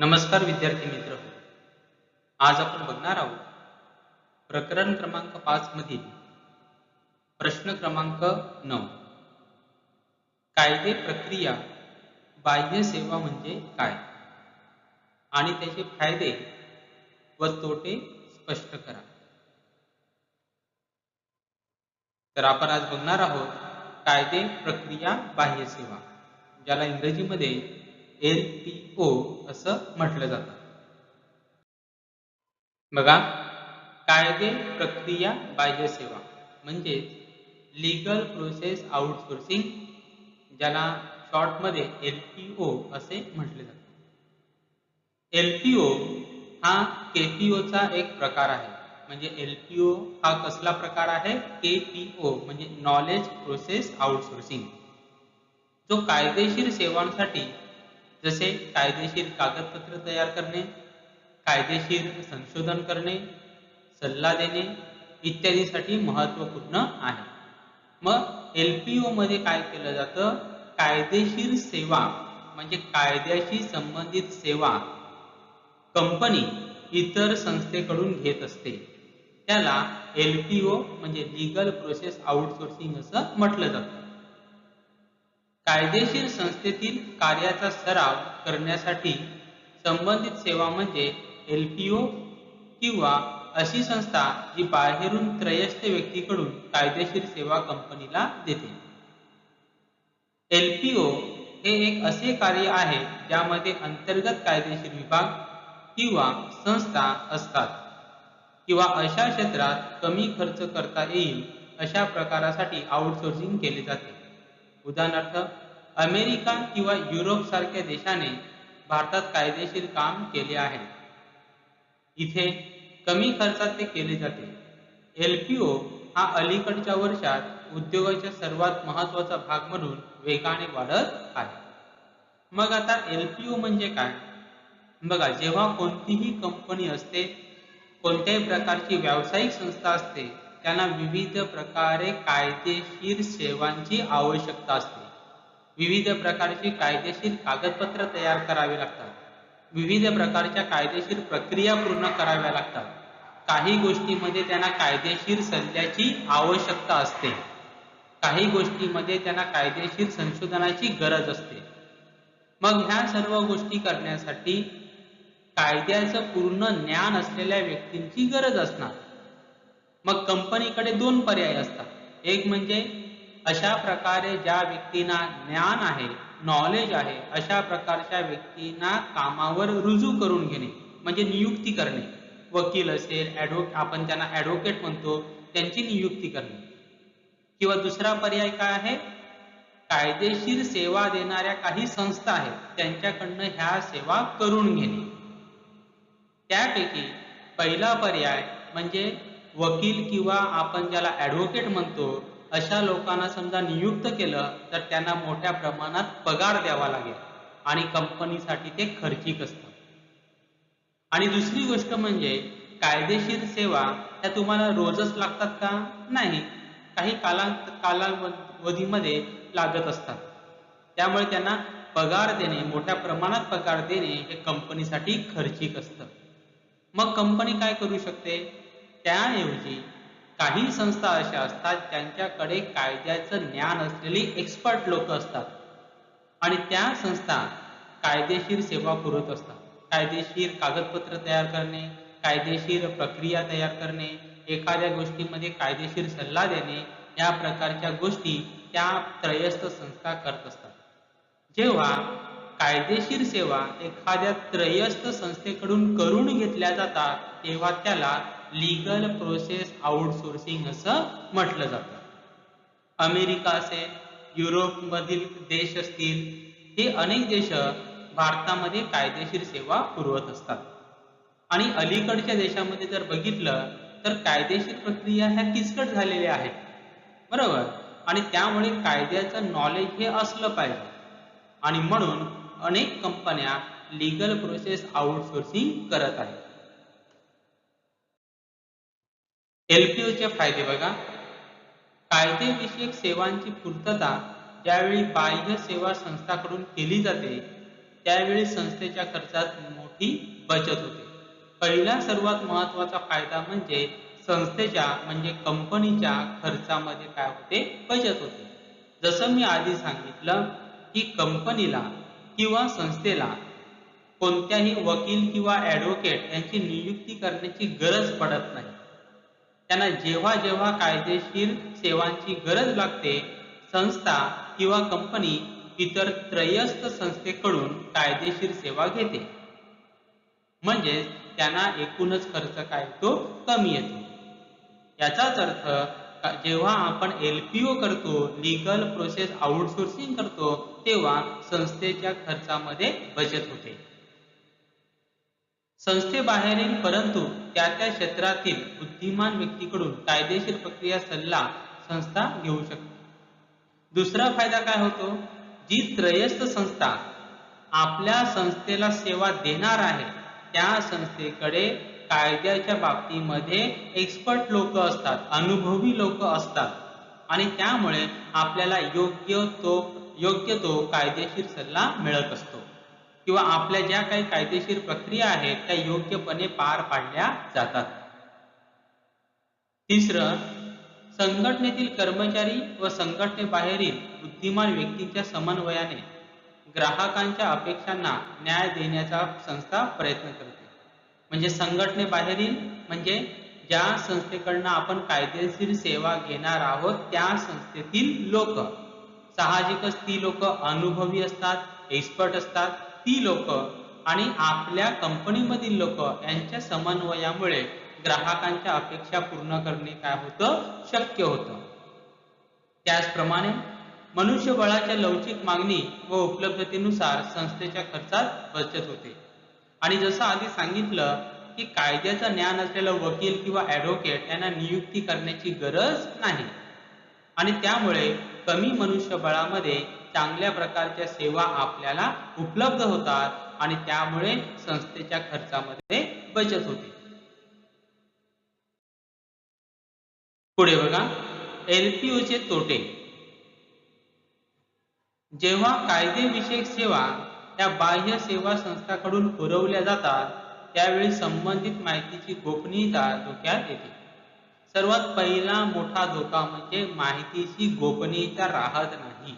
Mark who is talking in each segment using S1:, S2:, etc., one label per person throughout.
S1: नमस्कार विद्यार्थी मित्र. आज आपण बघणार आहोत प्रकरण क्रमांक 5 मधील प्रश्न क्रमांक 9. कायदे प्रक्रिया बाह्य सेवा म्हणजे काय आणि त्याचे फायदे व तोटे स्पष्ट करा. तर आपण आज बघणार आहोत कायदे प्रक्रिया बाह्य सेवा, ज्याला इंग्रजीमध्ये LPO असं म्हटलं जातं. बघा, कायदे प्रक्रिया बाह्य सेवा म्हणजे लीगल प्रोसेस आउटसोर्सिंग, ज्याला शॉर्टमध्ये LPO असे म्हटले जाते. LPO हा KPOचा एक प्रकार आहे. म्हणजे LPO हा कसला प्रकार आहे? KPO म्हणजे नॉलेज प्रोसेस आउटसोर्सिंग, जो कायदेशीर सेवांसाठी जसे कायदेशीर कागदपत्र तयार करणे, कायदेशीर संशोधन करणे, सल्ला देणे इत्यादीसाठी महत्त्वपूर्ण आहे. मग LPO मध्ये काय केलं जातं? कायदेशीर सेवा म्हणजे कायद्याशी संबंधित सेवा कंपनी इतर संस्थेकडून घेत असते. त्याला LPO म्हणजे लीगल प्रोसेस आउटसोर्सिंग असं म्हटलं जातं. कायदेशीर संस्थेतील कार्याचा सराव करण्यासाठी संबंधित सेवा म्हणजे LPO किंवा अशी संस्था जी बाहेरून त्रयस्थ व्यक्तीकडून कायदेशीर सेवा कंपनीला देते. LPO हे एक असे कार्य आहे ज्यामध्ये अंतर्गत कायदेशीर विभाग किंवा संस्था असतात किंवा अशा क्षेत्रात कमी खर्च करता येईल अशा प्रकारासाठी आउटसोर्सिंग केले जाते. उदाहरणार्थ, अमेरिका किंवा युरोप सारख्या देशाने भारतात कायदेशीर काम केले आहे. इथे कमी खर्चात ते केले जाते. LPO हा अलीकडच्या वर्षात उद्योगाच्या सर्वात महत्त्वाचा भाग म्हणून वेगाने वाढत आहे. मग आता LPO म्हणजे काय? बघा, जेव्हा कोणतीही कंपनी असते, कोणत्याही प्रकारची व्यावसायिक संस्था असते, त्यांना विविध प्रकारे कायदेशीर सेवांची आवश्यकता असते. विविध प्रकारची कायदेशीर कागदपत्र तयार करावी लागतात. विविध प्रकारच्या कायदेशीर प्रक्रिया पूर्ण कराव्या लागतात. काही गोष्टींमध्ये त्यांना कायदेशीर सल्ल्याची आवश्यकता असते. काही गोष्टींमध्ये त्यांना कायदेशीर संशोधनाची गरज असते. मग ह्या सर्व गोष्टी करण्यासाठी कायद्याचं पूर्ण ज्ञान असलेल्या व्यक्तींची गरज असणार. मग कंपनीकडे दोन पर्याय असतात. एक म्हणजे अशा प्रकारे ज्या व्यक्तींना ज्ञान आहे, नॉलेज आहे, अशा प्रकारच्या व्यक्तींना कामावर रुजू करून घेणे म्हणजे नियुक्ती करणे. वकील असेल, आपण त्यांना ॲडव्होकेट म्हणतो, त्यांची नियुक्ती करणे. किंवा दुसरा पर्याय काय आहे? कायदेशीर सेवा देणाऱ्या काही संस्था आहेत, त्यांच्याकडनं ह्या सेवा करून घेणे. त्यापैकी पहिला पर्याय म्हणजे वकील किंवा आपण ज्याला ॲडव्होकेट म्हणतो, अशा लोकांना समजा नियुक्त केलं तर त्यांना मोठ्या प्रमाणात पगार द्यावा लागेल आणि कंपनीसाठी ते खर्चिक असतं. आणि दुसरी गोष्ट म्हणजे कायदेशीर सेवा त्या तुम्हाला रोजच लागतात का? नाही, काही कालावधीमध्ये लागत असतात. त्यामुळे त्यांना पगार देणे, मोठ्या प्रमाणात पगार देणे हे कंपनीसाठी खर्चिक असतं. मग कंपनी काय करू शकते? त्याऐवजी काही संस्था अशा असतात ज्यांच्याकडे कायद्याचं ज्ञान असलेली एक्सपर्ट लोक असतात आणि त्या संस्था कायदेशीर सेवा पुरवत असतात. कायदेशीर कागदपत्र तयार करणे, कायदेशीर प्रक्रिया तयार करणे, एखाद्या गोष्टीमध्ये कायदेशीर सल्ला देणे, या प्रकारच्या गोष्टी त्या त्रयस्थ संस्था करत असतात. जेव्हा कायदेशीर सेवा एखाद्या त्रयस्थ संस्थेकडून करून घेतल्या जातात तेव्हा त्याला लीगल प्रोसेस आउटसोर्सिंग असं म्हटलं जातं. अमेरिका असेल, युरोपमधील देश असतील, हे अनेक देश भारतामध्ये कायदेशीर सेवा पुरवत असतात. आणि अलीकडच्या देशामध्ये जर बघितलं तर कायदेशीर प्रक्रिया ह्या किचकट झालेल्या आहेत, बरोबर. आणि त्यामुळे कायद्याचं नॉलेज हे असलं पाहिजे आणि म्हणून अनेक कंपन्या लीगल प्रोसेस आउटसोर्सिंग करत आहेत. LPOचे फायदे बघा. कायदेविषयक सेवांची पूर्तता ज्यावेळी बाह्य सेवा संस्थाकडून केली जाते त्यावेळी संस्थेच्या खर्चात मोठी बचत होते. पहिला सर्वात महत्त्वाचा फायदा म्हणजे संस्थेच्या म्हणजे कंपनीच्या खर्चामध्ये काय होते, बचत होते. जसं मी आधी सांगितलं की कंपनीला किंवा संस्थेला कोणत्याही वकील किंवा ॲडव्होकेट यांची नियुक्ती करण्याची गरज पडत नाही. त्यांना जेव्हा जेव्हा कायदेशीर सेवांची गरज लागते, संस्था किंवा कंपनी इतर त्रयस्थ संस्थेकडून कायदेशीर सेवा घेते. म्हणजे त्यांना एकूणच खर्च काय येतो, कमी येतो. याचाच अर्थ जेव्हा आपण LPO करतो, लीगल प्रोसेस आउटसोर्सिंग करतो, तेव्हा संस्थेच्या खर्चामध्ये बचत होते. संस्थेबाहेरील परंतु त्या क्षेत्रातील बुद्धिमान व्यक्तीकडून कायदेशीर प्रक्रिया सल्ला संस्था घेऊ शकते. दुसरा फायदा काय होतो, जी त्रयस्थ संस्था आपल्या संस्थेला सेवा देणार आहे त्या संस्थेकडे कायद्याच्या बाबतीमध्ये एक्सपर्ट लोक असतात, अनुभवी लोक असतात आणि त्यामुळे आपल्याला योग्य तो कायदेशीर सल्ला मिळत असतो किंवा आपल्या ज्या काही कायदेशीर प्रक्रिया आहेत त्या योग्यपणे पार पाडल्या जातात. तिसरं, संघटनेतील कर्मचारी व संघटनेबाहेरील बुद्धिमान व्यक्तींच्या समन्वयाने ग्राहकांच्या अपेक्षांना न्याय देण्याचा संस्था प्रयत्न करते. म्हणजे संघटनेबाहेरील म्हणजे ज्या संस्थेकडनं आपण कायदेशीर सेवा घेणार आहोत त्या संस्थेतील लोक, साहजिकच ती लोक अनुभवी असतात, एक्सपर्ट असतात. ती लोक आणि आपल्या कंपनीमधील लोक यांच्या समन्वयामुळे ग्राहकांच्या अपेक्षा पूर्ण करणे काय होतं, शक्य होतं. त्याचप्रमाणे मनुष्यबळाच्या लवचिक मागणी व उपलब्धतेनुसार संस्थेच्या खर्चात बचत होते. आणि जसं आधी सांगितलं की कायद्याचं ज्ञान असलेलं वकील किंवा ॲडव्होकेट यांना नियुक्ती करण्याची गरज नाही आणि त्यामुळे कमी मनुष्यबळामध्ये चांगल्या प्रकारच्या सेवा आपल्याला उपलब्ध होतात आणि त्यामुळे संस्थेच्या खर्चामध्ये बचत होते. पुढे बघा, LPOचे तोटे. जेव्हा कायदेविषयक सेवा त्या बाह्य सेवा संस्थांकडून पुरवल्या जातात त्यावेळी संबंधित माहितीची गोपनीयता धोक्यात येते. सर्वात पहिला मोठा धोका म्हणजे माहितीची गोपनीयता राहत नाही.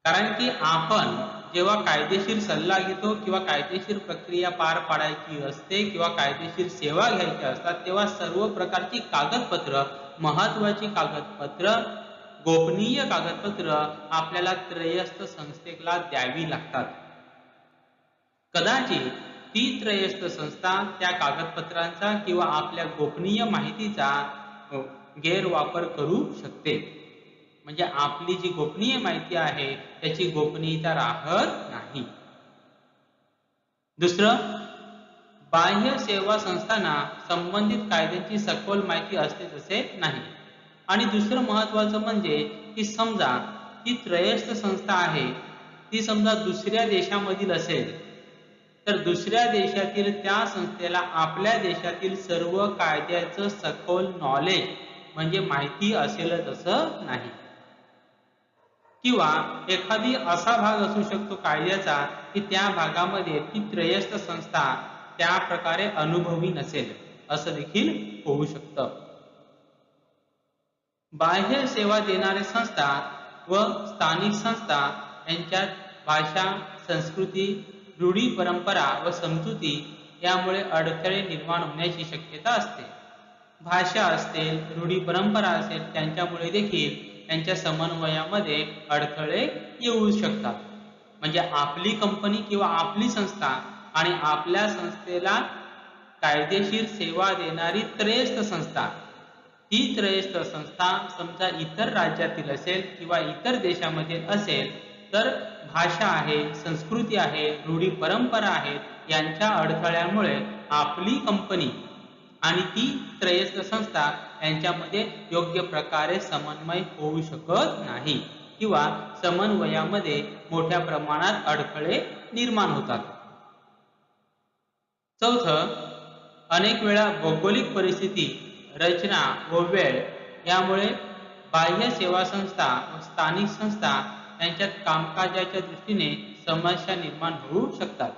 S1: कारण की आपण जेव्हा कायदेशीर सल्ला घेतो किंवा कायदेशीर प्रक्रिया पार पाडायची असते किंवा कायदेशीर सेवा घ्यायच्या असतात तेव्हा सर्व प्रकारची कागदपत्र, महत्वाची कागदपत्र, गोपनीय कागदपत्र आपल्याला त्रयस्थ संस्थेला द्यावी लागतात. कदाचित ती त्रयस्थ संस्था त्या कागदपत्रांचा किंवा आपल्या गोपनीय माहितीचा गैरवापर करू शकते. म्हणजे आपली जी गोपनीय माहिती आहे त्याची गोपनीयता राहत नाही. दुसरं, बाह्य सेवा संस्थांना संबंधित कायद्यांची सखोल माहिती असते तसे नाही. आणि दुसरं महत्वाचं म्हणजे की समजा ती त्रयस्थ संस्था आहे, ती समजा दुसऱ्या देशामधील असेल तर दुसऱ्या देशातील त्या संस्थेला आपल्या देशातील सर्व कायद्याचं सखोल नॉलेज म्हणजे माहिती असेलच असं नाही. किंवा एखादी असा भाग असू शकतो कायद्याचा की त्या भागामध्ये ती त्रयस्थ संस्था त्या प्रकारे अनुभवी नसेल, असं देखील होऊ शकतं. बाह्य सेवा देणारे संस्था व स्थानिक संस्था यांच्यात भाषा, संस्कृती, रूढी, परंपरा व समजुती यामुळे अडथळे निर्माण होण्याची शक्यता असते. भाषा असेल, रूढी परंपरा असेल त्यांच्यामुळे देखील त्यांच्या समन्वयामध्ये अडथळे येऊ शकतात. म्हणजे आपली कंपनी किंवा आपली संस्था आणि आपल्या संस्थेला कायदेशीर सेवा देणारी त्रयस्थ संस्था, ही त्रयस्थ संस्था समजा इतर राज्यातील असेल किंवा इतर देशामध्ये असेल तर भाषा आहे, संस्कृती आहे, रूढी परंपरा आहेत यांच्या अडथळ्यामुळे आपली कंपनी आणि ती त्रयस्थ संस्था यांच्यामध्ये योग्य प्रकारे समन्वय होऊ शकत नाही किंवा समन्वयामध्ये मोठ्या प्रमाणात अडथळे निर्माण होतात. चौथं, अनेक वेळा भौगोलिक परिस्थिती, रचना व वेळ यामुळे बाह्य सेवा संस्था व स्थानिक संस्था यांच्यात कामकाजाच्या दृष्टीने समस्या निर्माण होऊ शकतात.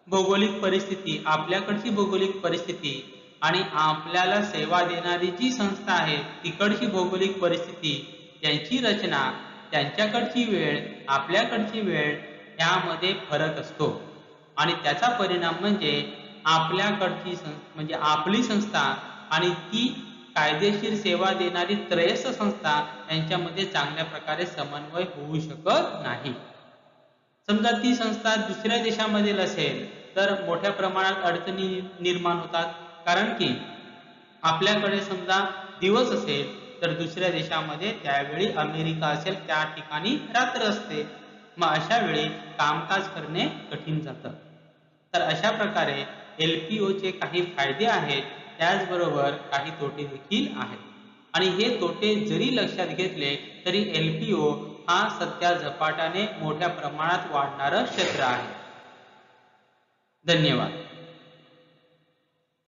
S1: भौगोलिक परिस्थिती, आपल्याकडची भौगोलिक परिस्थिती आणि आपल्याला सेवा देणारी जी संस्था आहे तिकडची भौगोलिक परिस्थिती, त्यांची रचना, त्यांच्याकडची वेळ, आपल्याकडची वेळ यामध्ये फरक असतो आणि त्याचा परिणाम म्हणजे आपल्याकडची म्हणजे आपली संस्था आणि ती कायदेशीर सेवा देणारी त्रयस्थ संस्था यांच्यामध्ये चांगल्या प्रकारे समन्वय होऊ शकत नाही. समजा ती संस्था दुसऱ्या देशामधील असेल तर मोठ्या प्रमाणात अडचणी निर्माण होतात, कारण की आपल्याकडे समजा दिवस असेल तर दुसऱ्या देशामध्ये त्यावेळी अमेरिका असेल त्या ठिकाणी रात्र असते. मग अशा वेळी कामकाज करणे कठीण जातं. तर अशा प्रकारे LPOचे काही फायदे आहेत, त्याचबरोबर काही तोटे देखील आहेत आणि हे तोटे जरी लक्षात घेतले तरी LPO हा सध्या झपाट्याने मोठ्या प्रमाणात वाढणारं क्षेत्र आहे. धन्यवाद.